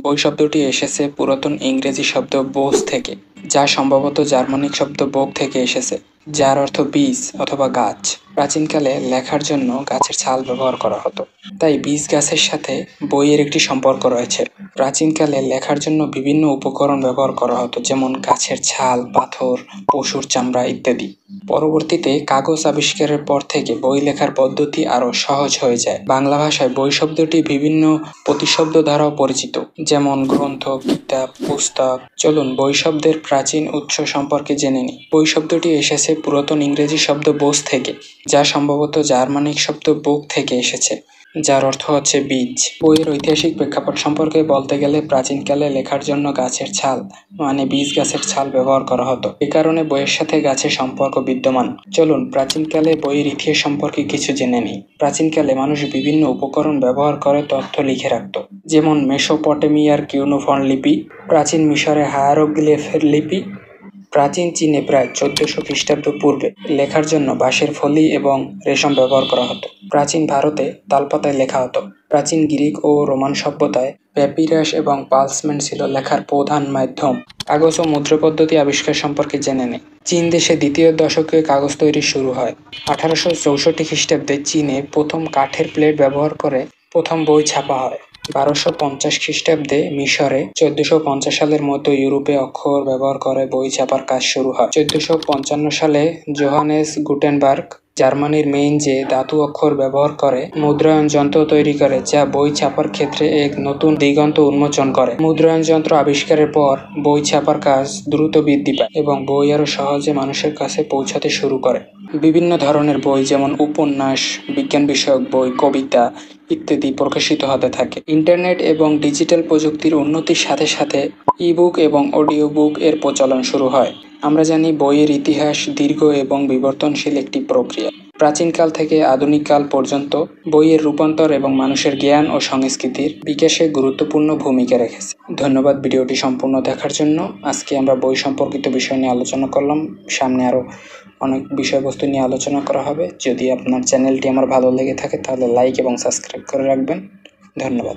বই শব্দটি এসেছে পুরাতন ইংরেজি শব্দ বোস থেকে, যা সম্ভবত জার্মানিক শব্দ বোক থেকে এসেছে, যার অর্থ বীজ অথবা গাছ। প্রাচীনকালে লেখার জন্য গাছের ছাল ব্যবহার করা হতো, তাই বীজ গাছের সাথে বইয়ের একটি সম্পর্ক রয়েছে। প্রাচীনকালে লেখার জন্য বিভিন্ন উপকরণ ব্যবহার করা হতো, যেমন গাছের ছাল, পাথর, পশুর চামড়া ইত্যাদি। পরবর্তীতে কাগজ আবিষ্কারের পর থেকে বই লেখার পদ্ধতি আরও সহজ হয়ে যায়। বাংলা ভাষায় বই শব্দটি বিভিন্ন প্রতিশব্দ দ্বারাও পরিচিত, যেমন গ্রন্থ, কিতাব, পুস্তক। চলুন বই শব্দের প্রাচীন উৎস সম্পর্কে জেনে নিই। বই শব্দটি এসেছে পুরাতন ইংরেজি শব্দ বোস থেকে, যা সম্ভবত জার্মানিক শব্দ বুক থেকে এসেছে, যার অর্থ হচ্ছে বীজ। বইয়ের ঐতিহাসিক প্রেক্ষাপট সম্পর্কে বলতে গেলে প্রাচীনকালে লেখার জন্য গাছের ছাল মানে বীজ গাছের ছাল ব্যবহার করা হতো। এ কারণে বইয়ের সাথে গাছের সম্পর্ক বিদ্যমান। চলুন প্রাচীনকালে বইয়ের ইতিহাস সম্পর্কে কিছু জেনে নিই। প্রাচীনকালে মানুষ বিভিন্ন উপকরণ ব্যবহার করে তথ্য লিখে রাখত, যেমন মেসোপটেমিয়ার কিউনোফন্ট লিপি, প্রাচীন মিশরের হায়ারোগ্লিফের লিপি, প্রাচীন চীনে প্রায় 1400 খ্রিস্টাব্দ পূর্বে লেখার জন্য বাঁশের ফলি এবং রেশম ব্যবহার করা হতো। প্রাচীন ভারতে তালপাতায় লেখা হতো। প্রাচীন গ্রিক ও রোমান সভ্যতায় প্যাপিরাস এবং পার্চমেন্ট ছিল লেখার প্রধান মাধ্যম। কাগজ ও মুদ্রা পদ্ধতি আবিষ্কার সম্পর্কে জেনে নেই। চীন দেশে দ্বিতীয় দশকে কাগজ তৈরি শুরু হয়। 1864 খ্রিস্টাব্দে চীনে প্রথম কাঠের প্লেট ব্যবহার করে প্রথম বই ছাপা হয়। 1250 খ্রিস্টাব্দে মিশরে, 1450 সালের মধ্যে ইউরোপে অক্ষর ব্যবহার করে বই ছাপার কাজ শুরু হয়। 1455 সালে জোহানেস গুটেনবার্গ জার্মানির মেইনজে ধাতু অক্ষর ব্যবহার করে মুদ্রায়ন যন্ত্র তৈরি করে, যা বই ছাপার ক্ষেত্রে এক নতুন দিগন্ত উন্মোচন করে। মুদ্রায়ন যন্ত্র আবিষ্কারের পর বই ছাপার কাজ দ্রুত বৃদ্ধি পায় এবং বই আরও সহজে মানুষের কাছে পৌঁছাতে শুরু করে। বিভিন্ন ধরনের বই যেমন উপন্যাস, বিজ্ঞান বিষয়ক বই, কবিতা ইত্যাদি প্রকাশিত হতে থাকে। ইন্টারনেট এবং ডিজিটাল প্রযুক্তির উন্নতির সাথে সাথে ই-বুক এবং অডিও বুক এর প্রচলন শুরু হয়। আমরা জানি বইয়ের ইতিহাস দীর্ঘ এবং বিবর্তনশীল একটি প্রক্রিয়া। প্রাচীনকাল থেকে আধুনিক কাল পর্যন্ত বইয়ের রূপান্তর এবং মানুষের জ্ঞান ও সংস্কৃতির বিকাশে গুরুত্বপূর্ণ ভূমিকা রেখেছে। ধন্যবাদ ভিডিওটি সম্পূর্ণ দেখার জন্য। আজকে আমরা বই সম্পর্কিত বিষয় নিয়ে আলোচনা করলাম। সামনে আরও অনেক বিষয়বস্তু নিয়ে আলোচনা করা হবে। যদি আপনার চ্যানেলটি আমার ভালো লেগে থাকে তাহলে লাইক এবং সাবস্ক্রাইব করে রাখবেন। ধন্যবাদ।